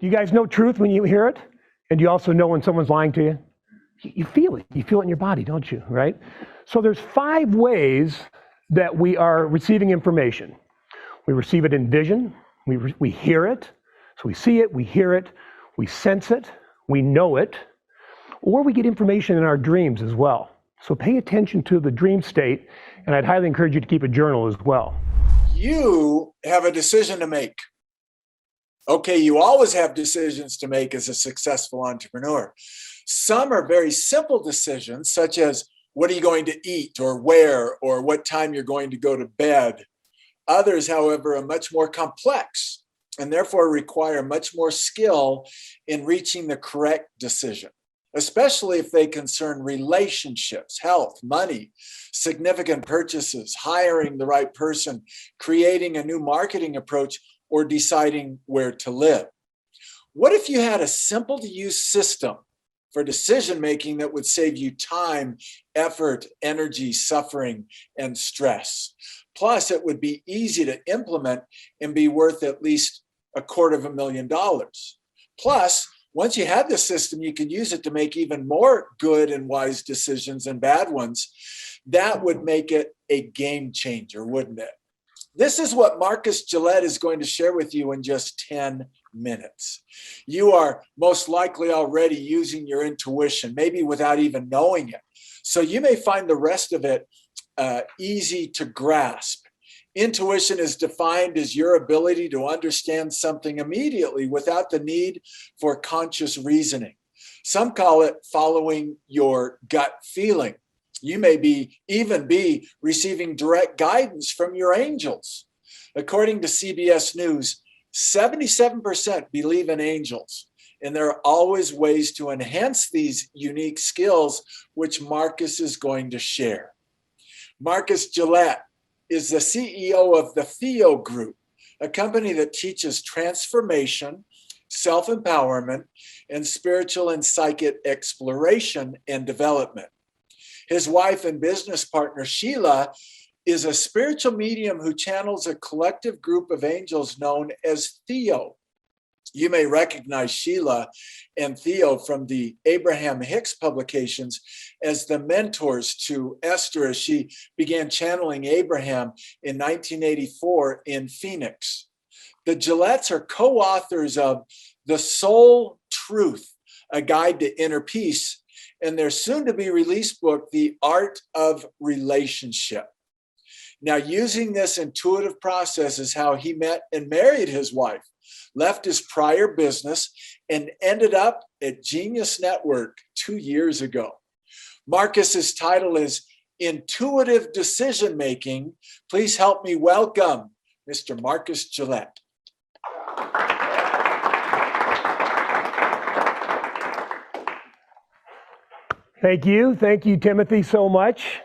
You guys know truth when you hear it? And you also know when someone's lying to you? You feel it. You feel it in your body, don't you, right? So there's 5 ways that we are receiving information. We receive it in vision. We hear it. So we see it, we hear it, we sense it, we know it, or we get information in our dreams as well. So pay attention to the dream state, and I'd highly encourage you to keep a journal as well. You have a decision to make. Okay, you always have decisions to make as a successful entrepreneur. Some are very simple decisions, such as what are you going to eat or where or what time you're going to go to bed. Others, however, are much more complex and therefore require much more skill in reaching the correct decision, especially if they concern relationships, health, money, significant purchases, hiring the right person, creating a new marketing approach, or deciding where to live. What if you had a simple to use system for decision-making that would save you time, effort, energy, suffering, and stress? Plus, it would be easy to implement and be worth at least $250,000. Plus, once you had the system, you could use it to make even more good and wise decisions and bad ones. That would make it a game changer, wouldn't it? This is what Marcus Gillette is going to share with you in just 10 minutes. You are most likely already using your intuition, maybe without even knowing it. So you may find the rest of it easy to grasp. Intuition is defined as your ability to understand something immediately without the need for conscious reasoning. Some call it following your gut feeling. You may even be receiving direct guidance from your angels. According to CBS News, 77% believe in angels, and there are always ways to enhance these unique skills, which Marcus is going to share. Marcus Gillette is the CEO of the Theo Group, a company that teaches transformation, self-empowerment, and spiritual and psychic exploration and development. His wife and business partner, Sheila, is a spiritual medium who channels a collective group of angels known as Theo. You may recognize Sheila and Theo from the Abraham Hicks publications as the mentors to Esther as she began channeling Abraham in 1984 in Phoenix. The Gillettes are co-authors of The Soul Truth, A Guide to Inner Peace, and their soon-to-be-released book, The Art of Relationship. Now, using this intuitive process is how he met and married his wife, left his prior business, and ended up at Genius Network 2 years ago. Marcus's title is Intuitive Decision Making. Please help me welcome Mr. Marcus Gillette. Thank you, Timothy, so much.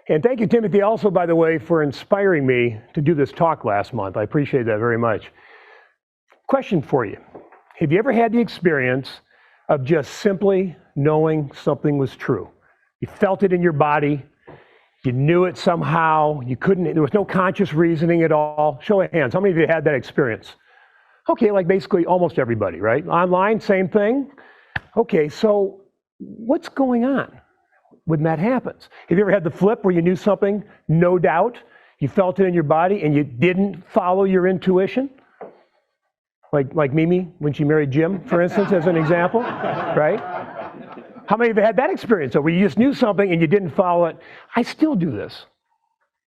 And thank you, Timothy, also, by the way, for inspiring me to do this talk last month. I appreciate that very much. Question for you. Have you ever had the experience of just simply knowing something was true? You felt it in your body. You knew it somehow. There was no conscious reasoning at all. Show of hands. How many of you had that experience? Okay, like basically almost everybody, right? Online, same thing. Okay, so what's going on when that happens? Have you ever had the flip where you knew something, no doubt, you felt it in your body and you didn't follow your intuition? Like Mimi when she married Jim, for instance, as an example, right? How many of you had that experience where you just knew something and you didn't follow it? I still do this.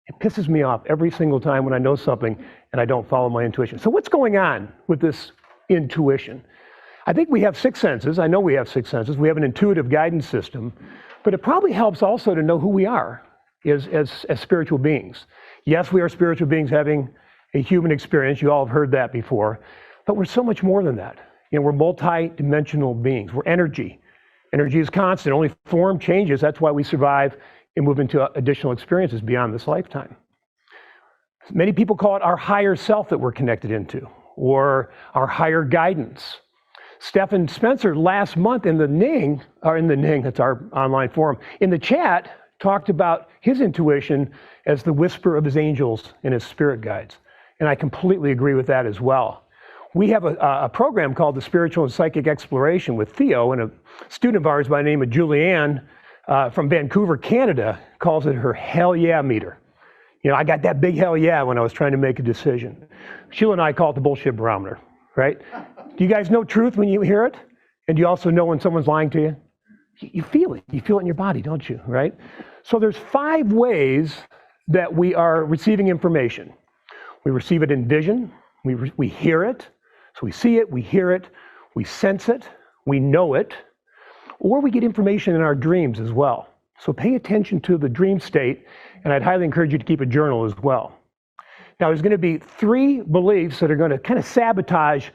It pisses me off every single time when I know something and I don't follow my intuition. So what's going on with this intuition? I think we have 6 senses. I know we have 6 senses. We have an intuitive guidance system, but it probably helps also to know who we are as spiritual beings. Yes, we are spiritual beings having a human experience. You all have heard that before, but we're so much more than that. We're multi-dimensional beings. We're energy. Energy is constant. Only form changes. That's why we survive and move into additional experiences beyond this lifetime. Many people call it our higher self that we're connected into, or our higher guidance. Stephen Spencer last month in the Ning, that's our online forum, in the chat, talked about his intuition as the whisper of his angels and his spirit guides. And I completely agree with that as well. we have a program called the Spiritual and Psychic Exploration with Theo, and a student of ours by the name of Julianne from Vancouver, Canada, calls it her hell yeah meter. You know, I got that big hell yeah when I was trying to make a decision. Sheila and I call it the bullshit barometer, right? Do you guys know truth when you hear it? And do you also know when someone's lying to you? You feel it. You feel it in your body, don't you, right? So there's 5 ways that we are receiving information. We receive it in vision. We hear it. So we see it, we hear it, we sense it, we know it, or we get information in our dreams as well. So pay attention to the dream state, and I'd highly encourage you to keep a journal as well. Now, there's going to be 3 beliefs that are going to kind of sabotage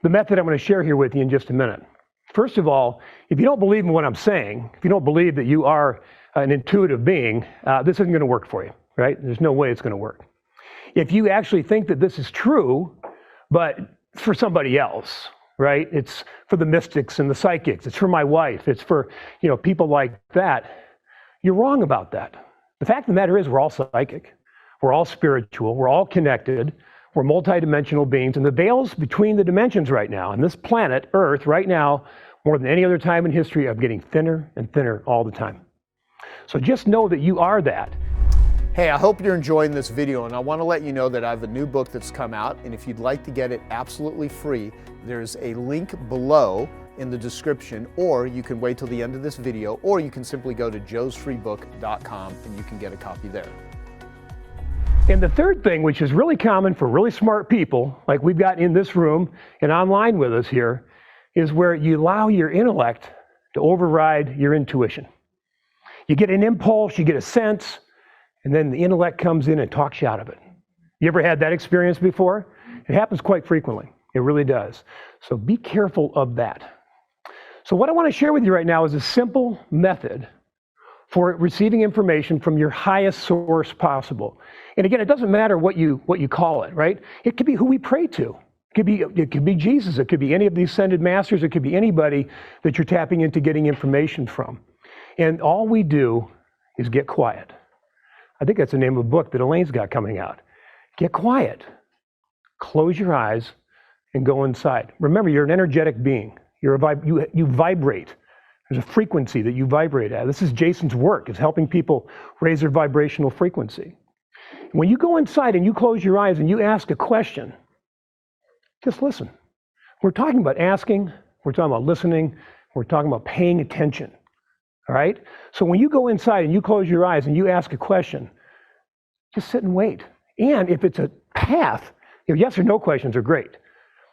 the method I'm going to share here with you in just a minute. First of all, if you don't believe in what I'm saying, if you don't believe that you are an intuitive being, this isn't going to work for you, right? There's no way it's going to work. If you actually think that this is true, but for somebody else, right? It's for the mystics and the psychics. It's for my wife. It's for, people like that. You're wrong about that. The fact of the matter is we're all psychic. We're all spiritual. We're all connected. We're multidimensional beings. And the veils between the dimensions right now, and this planet, Earth, right now, more than any other time in history, are getting thinner and thinner all the time. So just know that you are that. Hey, I hope you're enjoying this video, and I want to let you know that I have a new book that's come out, and if you'd like to get it absolutely free, there's a link below in the description, or you can wait till the end of this video, or you can simply go to joesfreebook.com and you can get a copy there. And the third thing, which is really common for really smart people, like we've got in this room and online with us here, is where you allow your intellect to override your intuition. You get an impulse, you get a sense, and then the intellect comes in and talks you out of it. You ever had that experience before? It happens quite frequently. It really does. So be careful of that. So what I want to share with you right now is a simple method for receiving information from your highest source possible. And again, it doesn't matter what you call it, right? It could be who we pray to. It could be Jesus. It could be any of the ascended masters. It could be anybody that you're tapping into getting information from. And all we do is get quiet. I think that's the name of a book that Elaine's got coming out. Get quiet. Close your eyes and go inside. Remember, you're an energetic being. You vibrate. There's a frequency that you vibrate at. This is Jason's work, is helping people raise their vibrational frequency. When you go inside and you close your eyes and you ask a question, just listen. We're talking about asking, we're talking about listening, we're talking about paying attention. All right? So when you go inside and you close your eyes and you ask a question, just sit and wait. And if it's a path, yes or no questions are great.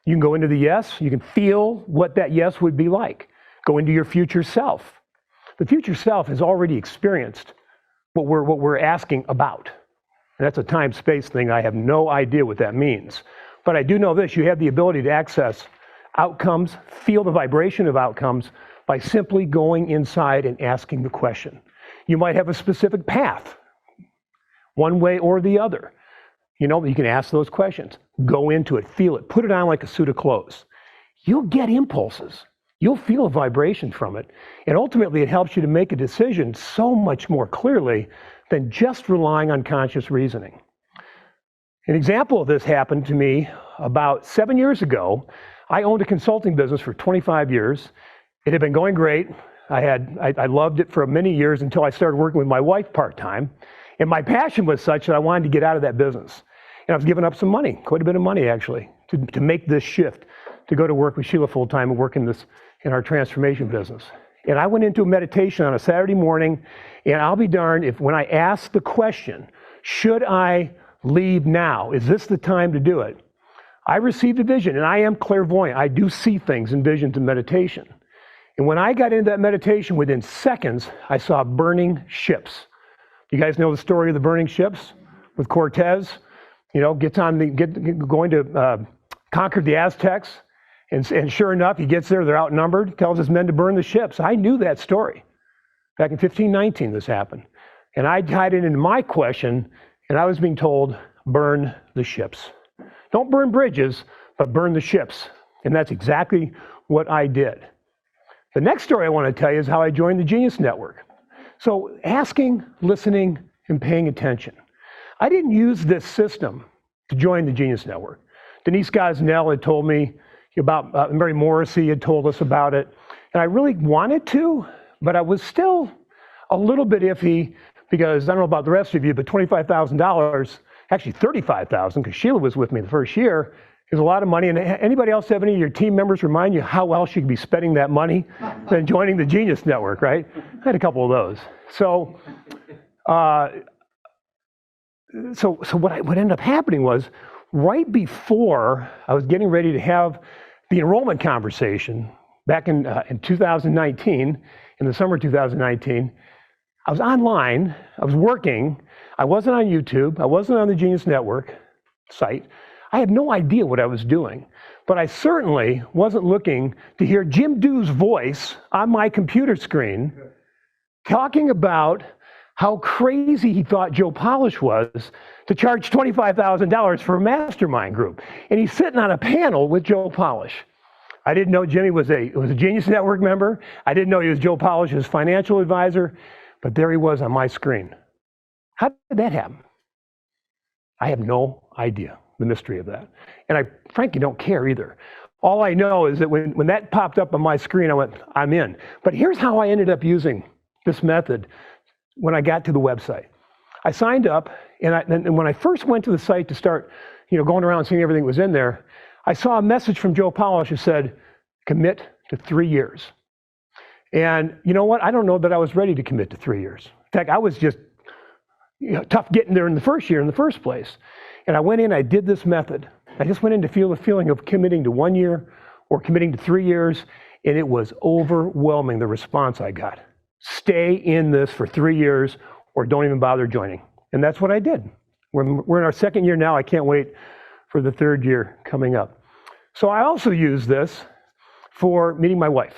You can go into the yes, you can feel what that yes would be like. Go into your future self. The future self has already experienced what we're asking about. And that's a time-space thing. I have no idea what that means. But I do know this, you have the ability to access outcomes, feel the vibration of outcomes, by simply going inside and asking the question. You might have a specific path, one way or the other. You can ask those questions. Go into it, feel it, put it on like a suit of clothes. You'll get impulses. You'll feel a vibration from it. And ultimately, it helps you to make a decision so much more clearly than just relying on conscious reasoning. An example of this happened to me about 7 years ago. I owned a consulting business for 25 years. It had been going great. I loved it for many years until I started working with my wife part-time. And my passion was such that I wanted to get out of that business. And I was giving up some money, quite a bit of money actually, to make this shift, to go to work with Sheila full-time and work in our transformation business. And I went into a meditation on a Saturday morning, and I'll be darned if when I asked the question, should I leave now? Is this the time to do it? I received a vision, and I am clairvoyant. I do see things in visions and meditation. And when I got into that meditation, within seconds, I saw burning ships. You guys know the story of the burning ships with Cortez? Going to conquer the Aztecs. And sure enough, he gets there, they're outnumbered, tells his men to burn the ships. I knew that story. Back in 1519, this happened. And I tied it into my question, and I was being told, burn the ships. Don't burn bridges, but burn the ships. And that's exactly what I did. The next story I want to tell you is how I joined the Genius Network. So asking, listening, and paying attention. I didn't use this system to join the Genius Network. Denise Gosnell had told me about, Mary Morrissey had told us about it. And I really wanted to, but I was still a little bit iffy because I don't know about the rest of you, but $25,000, actually $35,000, because Sheila was with me the first year, is a lot of money. And anybody else have any of your team members remind you how else you could be spending that money than joining the Genius Network, right? I had a couple of those. So what ended up happening was right before I was getting ready to have the enrollment conversation back in 2019, in the summer of 2019, I was online, I was working, I wasn't on YouTube, I wasn't on the Genius Network site. I had no idea what I was doing, but I certainly wasn't looking to hear Jim Dew's voice on my computer screen talking about how crazy he thought Joe Polish was to charge $25,000 for a mastermind group. And he's sitting on a panel with Joe Polish. I didn't know Jimmy was a Genius Network member. I didn't know he was Joe Polish's financial advisor, but there he was on my screen. How did that happen? I have no idea the mystery of that. And I frankly don't care either. All I know is that when that popped up on my screen, I went, I'm in. But here's how I ended up using this method when I got to the website. I signed up, and when I first went to the site to start going around seeing everything that was in there, I saw a message from Joe Polish that said, commit to 3 years. And you know what? I don't know that I was ready to commit to 3 years. In fact, I was just tough getting there in the first year in the first place. And I went in, I did this method. I just went in to feel the feeling of committing to 1 year or committing to 3 years, and it was overwhelming, the response I got. Stay in this for 3 years or don't even bother joining. And that's what I did. We're in our second year now. I can't wait for the third year coming up. So I also use this for meeting my wife.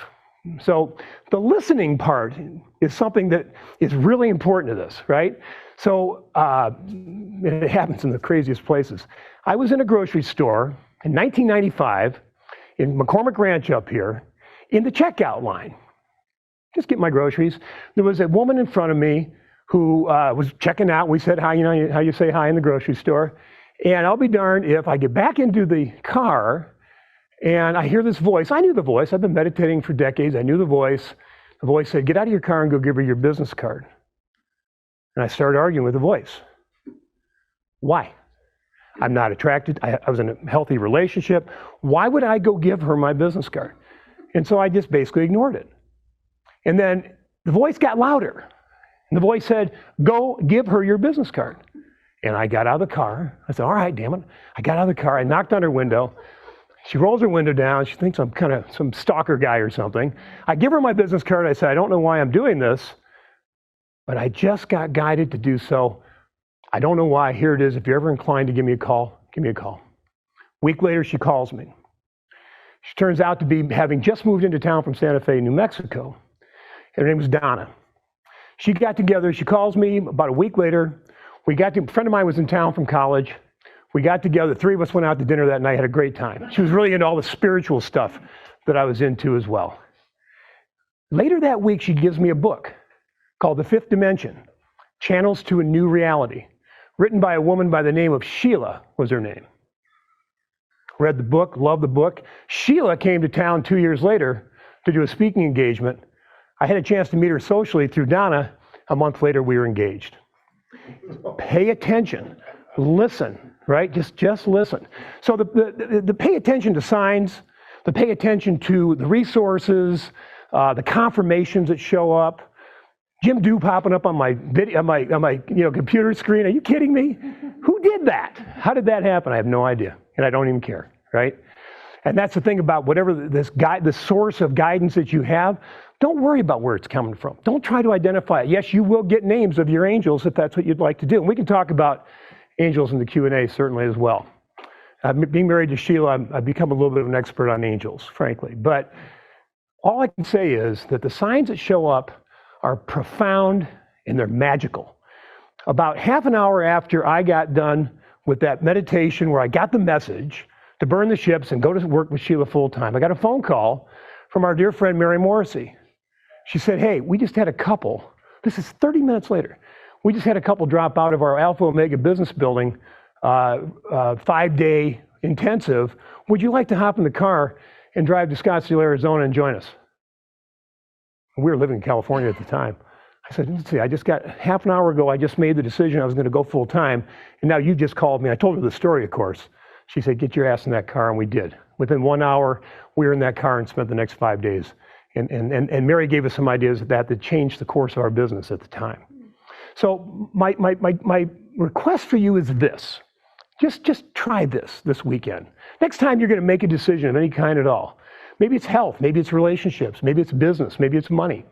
So the listening part is something that is really important to this, right? So it happens in the craziest places. I was in a grocery store in 1995 in McCormick Ranch up here in the checkout line. Just get my groceries. There was a woman in front of me who was checking out. We said hi, how you say hi in the grocery store. And I'll be darned if I get back into the car and I hear this voice. I knew the voice. I've been meditating for decades. I knew the voice. The voice said, get out of your car and go give her your business card. And I started arguing with the voice. Why? I'm not attracted. I was in a healthy relationship. Why would I go give her my business card? And so I just basically ignored it. And then the voice got louder. And the voice said, go give her your business card. And I got out of the car. I said, all right, damn it. I got out of the car. I knocked on her window. She rolls her window down. She thinks I'm kind of some stalker guy or something. I give her my business card. I said, I don't know why I'm doing this, but I just got guided to do so. I don't know why. Here it is. If you're ever inclined to give me a call, give me a call. A week later, she calls me. She turns out to be having just moved into town from Santa Fe, New Mexico. Her name was Donna. She got together. She calls me about a week later. A friend of mine was in town from college. We got together. The three of us went out to dinner that night, had a great time. She was really into all the spiritual stuff that I was into as well. Later that week, she gives me a book called The Fifth Dimension, Channels to a New Reality, written by a woman by the name of Sheila, was her name. Read the book, loved the book. Sheila came to town 2 years later to do a speaking engagement. I had a chance to meet her socially through Donna. A month later, we were engaged. Pay attention, listen, right? Just listen. So the pay attention to signs, the pay attention to the resources, the confirmations that show up. Jim Dew popping up on my video, on my computer screen. Are you kidding me? Who did that? How did that happen? I have no idea, and I don't even care, right? And that's the thing about whatever the source of guidance that you have. Don't worry about where it's coming from. Don't try to identify it. Yes, you will get names of your angels if that's what you'd like to do. And we can talk about angels in the Q&A certainly as well. Being married to Sheila, I've become a little bit of an expert on angels, frankly. But all I can say is that the signs that show up are profound and they're magical. About half an hour after I got done with that meditation where I got the message to burn the ships and go to work with Sheila full time, I got a phone call from our dear friend Mary Morrissey. She said, hey, we just had a couple, this is 30 minutes later, we just had a couple drop out of our Alpha Omega business building, 5-day intensive. Would you like to hop in the car and drive to Scottsdale, Arizona and join us? We were living in California at the time. I said, let's see, I just got half an hour ago, I just made the decision I was going to go full time. And now you just called me. I told her the story, of course. She said, get your ass in that car. And we did. Within 1 hour, we were in that car and spent the next 5 days. And Mary gave us some ideas that changed the course of our business at the time. So my request for you is this. Just try this weekend. Next time you're going to make a decision of any kind at all. Maybe it's health, maybe it's relationships, maybe it's business, maybe it's money.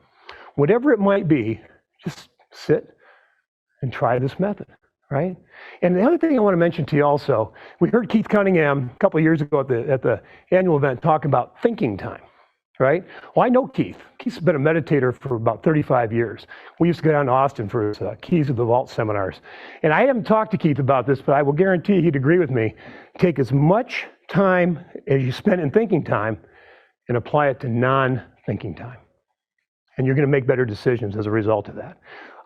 Whatever it might be, just sit and try this method, right? And the other thing I want to mention to you also, we heard Keith Cunningham a couple of years ago at the annual event talk about thinking time, right? Well, I know Keith. Keith's been a meditator for about 35 years. We used to go down to Austin for his Keys of the Vault seminars. And I haven't talked to Keith about this, but I will guarantee he'd agree with me. Take as much time as you spend in thinking time and apply it to non-thinking time. And you're going to make better decisions as a result of that.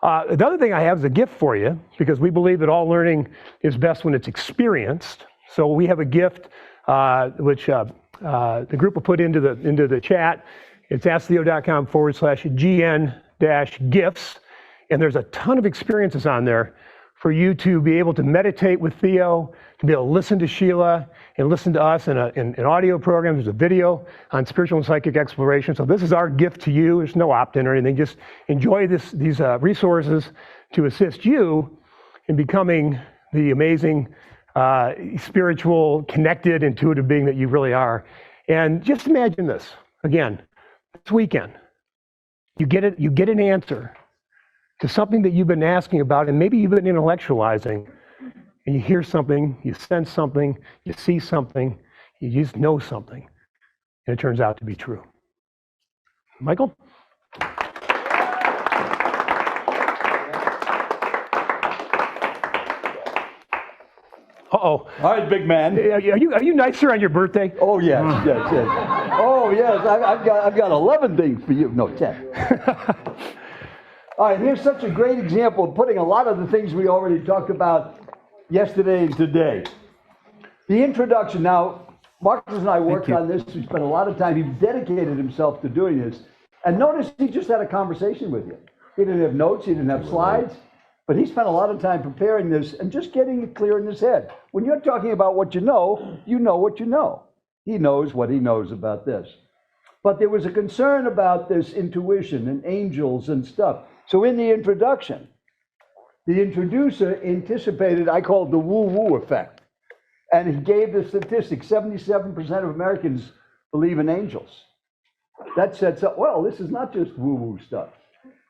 The other thing I have is a gift for you, because we believe that all learning is best when it's experienced. So we have a gift which the group will put into the chat. It's asktheo.com/GN-gifts. And there's a ton of experiences on there for you to be able to meditate with Theo, to be able to listen to Sheila and listen to us in an audio program. There's a video on spiritual and psychic exploration. So this is our gift to you. There's no opt-in or anything. Just enjoy these resources to assist you in becoming the amazing spiritual, connected, intuitive being that you really are. And just imagine this, again, this weekend, you get an answer to something that you've been asking about, and maybe you've been intellectualizing, and you hear something, you sense something, you see something, you just know something, and it turns out to be true. Michael? Uh-oh. All right, big man. Are you nicer on your birthday? Oh, yes, yes. Oh, yes, I've got 11 things for you. No, 10. All right, here's such a great example of putting a lot of the things we already talked about yesterday and today. The introduction. Now, Marcus and I worked on this. We spent a lot of time. He dedicated himself to doing this. And notice he just had a conversation with you. He didn't have notes. He didn't have slides. But he spent a lot of time preparing this and just getting it clear in his head. When you're talking about what you know what you know. He knows what he knows about this. But there was a concern about this intuition and angels and stuff. So in the introduction, the introducer anticipated, I call it the woo-woo effect. And he gave the statistic, 77% of Americans believe in angels. That sets up, well, this is not just woo-woo stuff.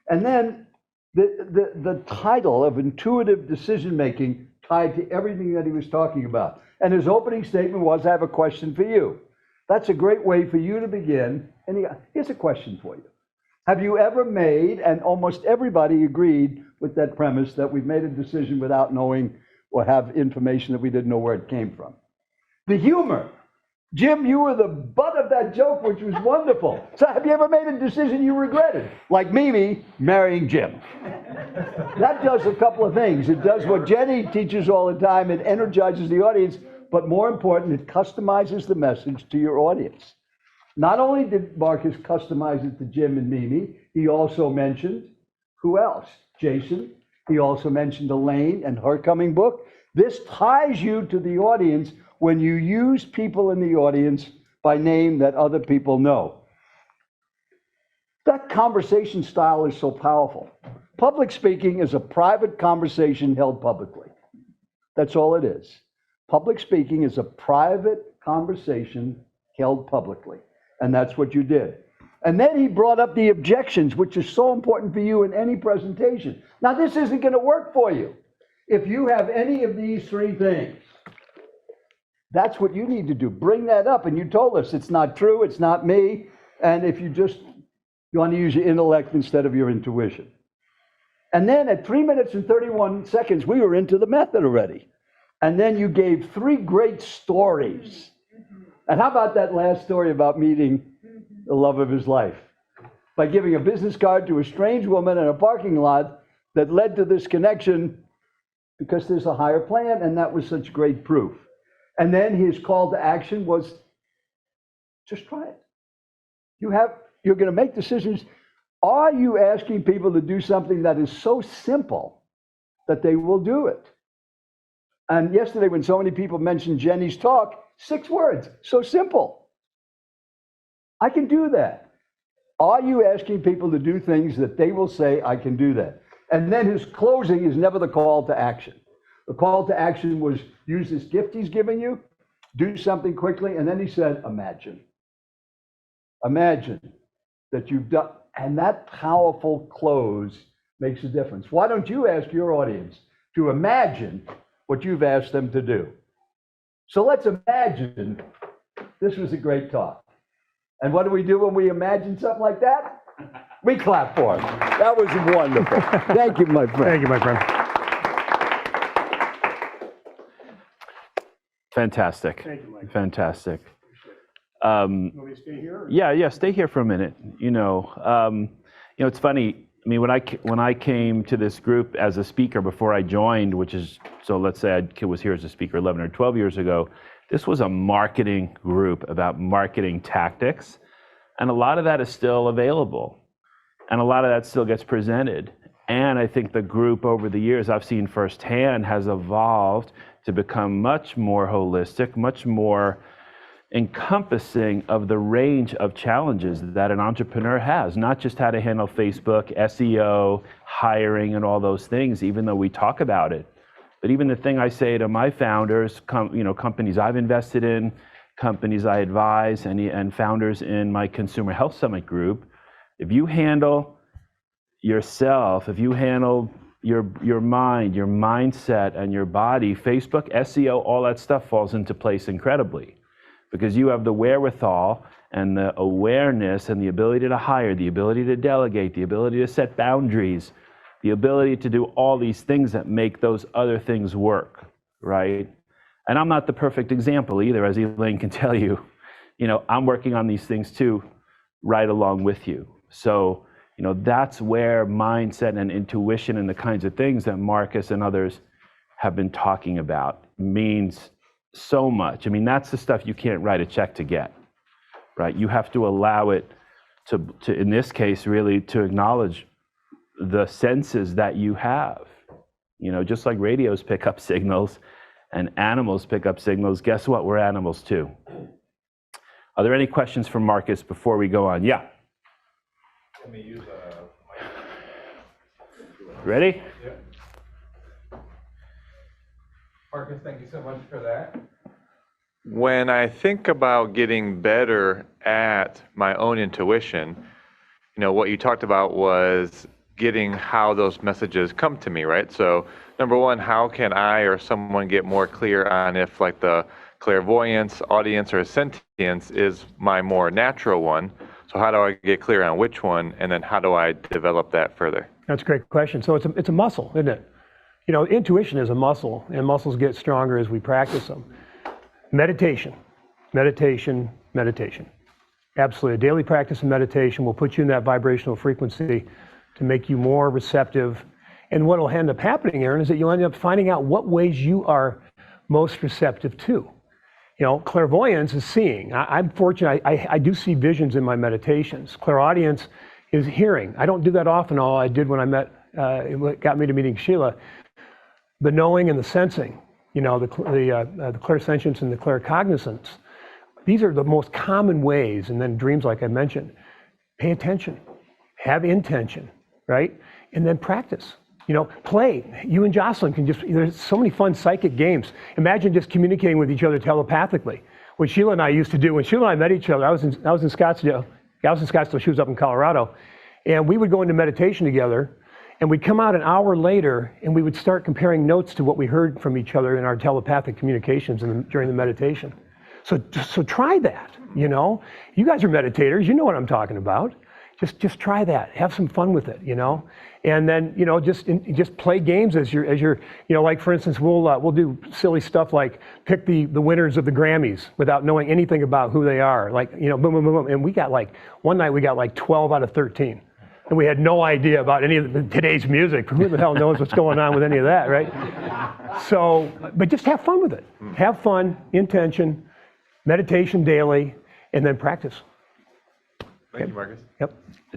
And then the title of intuitive decision-making tied to everything that he was talking about. And his opening statement was, I have a question for you. That's a great way for you to begin. And here's a question for you. Have you ever made, and almost everybody agreed with that premise, that we've made a decision without knowing or have information that we didn't know where it came from? The humor. Jim, you were the butt of that joke, which was wonderful. So have you ever made a decision you regretted? Like Mimi marrying Jim. That does a couple of things. It does what Jenny teaches all the time. It energizes the audience, but more important, it customizes the message to your audience. Not only did Marcus customize it to Jim and Mimi, he also mentioned, who else? Jason. He also mentioned Elaine and her coming book. This ties you to the audience when you use people in the audience by name that other people know. That conversation style is so powerful. Public speaking is a private conversation held publicly. That's all it is. Public speaking is a private conversation held publicly. And that's what you did. And then he brought up the objections, which is so important for you in any presentation. Now, this isn't going to work for you if you have any of these three things. That's what you need to do. Bring that up. And you told us it's not true, it's not me. And if you want to use your intellect instead of your intuition. And then at 3 minutes and 31 seconds, we were into the method already. And then you gave 3 great stories. And how about that last story about meeting the love of his life? By giving a business card to a strange woman in a parking lot that led to this connection because there's a higher plan, and that was such great proof. And then his call to action was, just try it. You're going to make decisions. Are you asking people to do something that is so simple that they will do it? And yesterday, when so many people mentioned Jenny's talk, 6 words, so simple. I can do that. Are you asking people to do things that they will say, I can do that? And then his closing is never the call to action. The call to action was, use this gift he's giving you, do something quickly, and then he said, imagine. Imagine that you've done, and that powerful close makes a difference. Why don't you ask your audience to imagine what you've asked them to do? So let's imagine this was a great talk. And what do we do when we imagine something like that? We clap for him. That was wonderful. Thank you, my friend. Thank you, my friend. Fantastic. Thank you, Mike. Fantastic. Want me to stay here? Yeah, stay here for a minute. It's funny. I mean, when I came to this group as a speaker before I joined, which is, so let's say I was here as a speaker 11 or 12 years ago, this was a marketing group about marketing tactics. And a lot of that is still available. And a lot of that still gets presented. And I think the group over the years I've seen firsthand has evolved to become much more holistic, much more encompassing of the range of challenges that an entrepreneur has, not just how to handle Facebook, SEO, hiring, and all those things, even though we talk about it. But even the thing I say to my founders, companies I've invested in, companies I advise, and founders in my Consumer Health Summit group, if you handle yourself, if you handle your mind, your mindset, and your body, Facebook, SEO, all that stuff falls into place incredibly. Because you have the wherewithal and the awareness and the ability to hire, the ability to delegate, the ability to set boundaries, the ability to do all these things that make those other things work, right? And I'm not the perfect example either, as Elaine can tell you. I'm working on these things too, right along with you. So, that's where mindset and intuition and the kinds of things that Marcus and others have been talking about means so much. I mean, that's the stuff you can't write a check to get, right? You have to allow it to in this case, really to acknowledge the senses that you have. Just like radios pick up signals and animals pick up signals, guess what? We're animals too. Are there any questions for Marcus before we go on? Yeah. Let me use a Ready? Yep. Marcus, thank you so much for that. When I think about getting better at my own intuition, what you talked about was getting how those messages come to me, right? So number one, how can I or someone get more clear on if like the clairvoyance, audience, or sentience is my more natural one? So how do I get clear on which one, and then how do I develop that further? That's a great question. So it's a muscle, isn't it? Intuition is a muscle, and muscles get stronger as we practice them. Meditation, meditation, meditation. Absolutely. A daily practice of meditation will put you in that vibrational frequency to make you more receptive. And what will end up happening, Aaron, is that you'll end up finding out what ways you are most receptive to. Clairvoyance is seeing. I'm fortunate, I do see visions in my meditations. Clairaudience is hearing. I don't do that often, all I did when I met, it got me to meeting Sheila. The knowing and the sensing, the clairsentience and the claircognizance. These are the most common ways, and then dreams, like I mentioned. Pay attention, have intention, right? And then practice. Play. You and Jocelyn can there's so many fun psychic games. Imagine just communicating with each other telepathically. What Sheila and I used to do, when Sheila and I met each other, I was in Scottsdale. I was in Scottsdale, she was up in Colorado. And we would go into meditation together, and we'd come out an hour later, and we would start comparing notes to what we heard from each other in our telepathic communications during the meditation. So try that, You guys are meditators, you know what I'm talking about. Just try that. Have some fun with it, And then, just play games as you're, like for instance, we'll do silly stuff like pick the winners of the Grammys without knowing anything about who they are. Like, boom, boom, boom, boom. And one night we got 12 out of 13. And we had no idea about any of today's music. Who the hell knows what's going on with any of that, right? So, but just have fun with it. Have fun, intention, meditation daily, and then practice. Thank you, Marcus. Yep.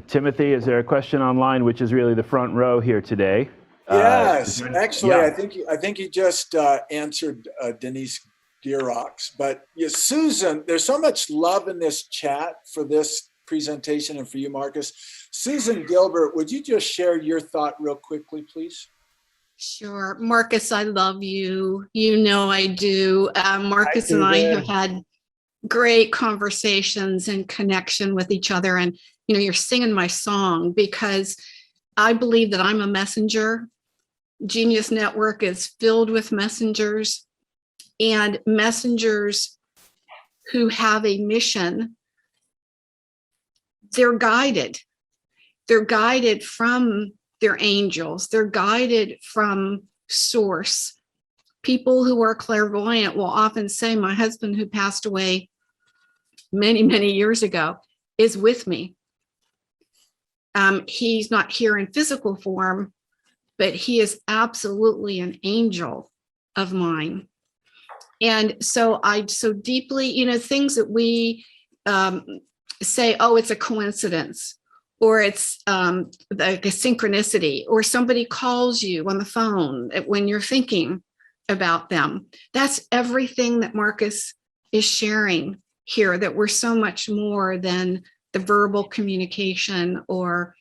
Timothy, is there a question online, which is really the front row here today? Yes, actually, yeah. I think you just answered Denise Gearox. But Susan, there's so much love in this chat for this presentation and for you, Marcus. Susan Gilbert, would you just share your thought real quickly, please? Sure. Marcus, I love you. You know I do. Marcus and I have had great conversations and connection with each other. And, you know, you're singing my song because I believe that I'm a messenger. Genius Network is filled with messengers, and messengers who have a mission. They're guided. They're guided from their angels. They're guided from source. People who are clairvoyant will often say, my husband, who passed away many, many years ago, is with me. He's not here in physical form, but he is absolutely an angel of mine. And so I so deeply, you know, things that we say, oh, it's a coincidence, or it's like a synchronicity, or somebody calls you on the phone when you're thinking about them. That's everything that Marcus is sharing here, that we're so much more than the verbal communication or,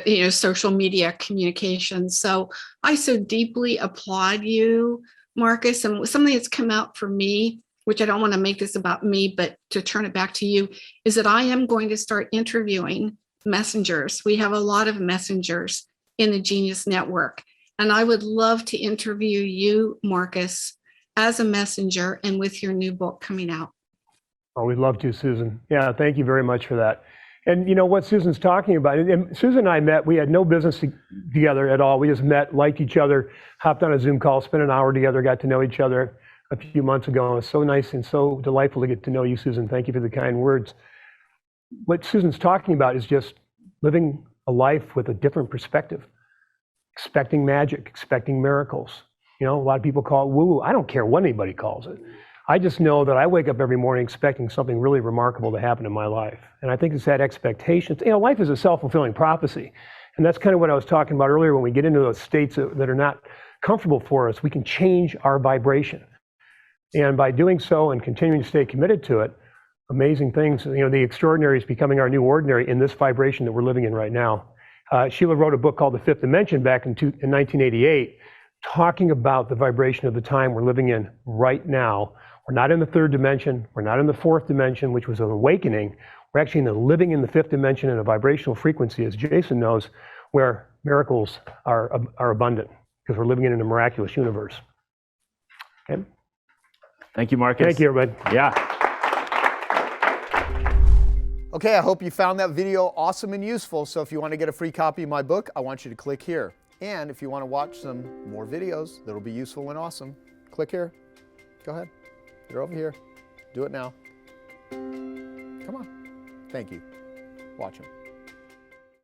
you know, social media communication. So I so deeply applaud you, Marcus. And something that's come out for me, which I don't want to make this about me, but to turn it back to you, is that I am going to start interviewing messengers. We have a lot of messengers in the Genius Network. And I would love to interview you, Marcus, as a messenger and with your new book coming out. Oh, we'd love to, Susan. Yeah, thank you very much for that. And you know what Susan's talking about, and Susan and I met, we had no business together at all. We just met, liked each other, hopped on a Zoom call, spent an hour together, got to know each other a few months ago. It was so nice and so delightful to get to know you, Susan. Thank you for the kind words. What Susan's talking about is just living a life with a different perspective, expecting magic, expecting miracles. You know, a lot of people call it woo-woo. I don't care what anybody calls it. I just know that I wake up every morning expecting something really remarkable to happen in my life. And I think it's that expectation. You know, life is a self-fulfilling prophecy. And that's kind of what I was talking about earlier. When we get into those states that are not comfortable for us, we can change our vibration. And by doing so and continuing to stay committed to it, amazing things, you know, the extraordinary is becoming our new ordinary in this vibration that we're living in right now. Sheila wrote a book called The Fifth Dimension back in 1988, talking about the vibration of the time we're living in right now. We're not in the third dimension. We're not in the fourth dimension, which was an awakening. We're actually living in the fifth dimension in a vibrational frequency, as Jason knows, where miracles are abundant because we're living in a miraculous universe. Okay? Thank you, Marcus. Thank you, everybody. Yeah. Okay, I hope you found that video awesome and useful. So if you want to get a free copy of my book, I want you to click here. And if you want to watch some more videos that'll be useful and awesome, click here. Go ahead. They're over here. Do it now. Come on. Thank you. Watch them.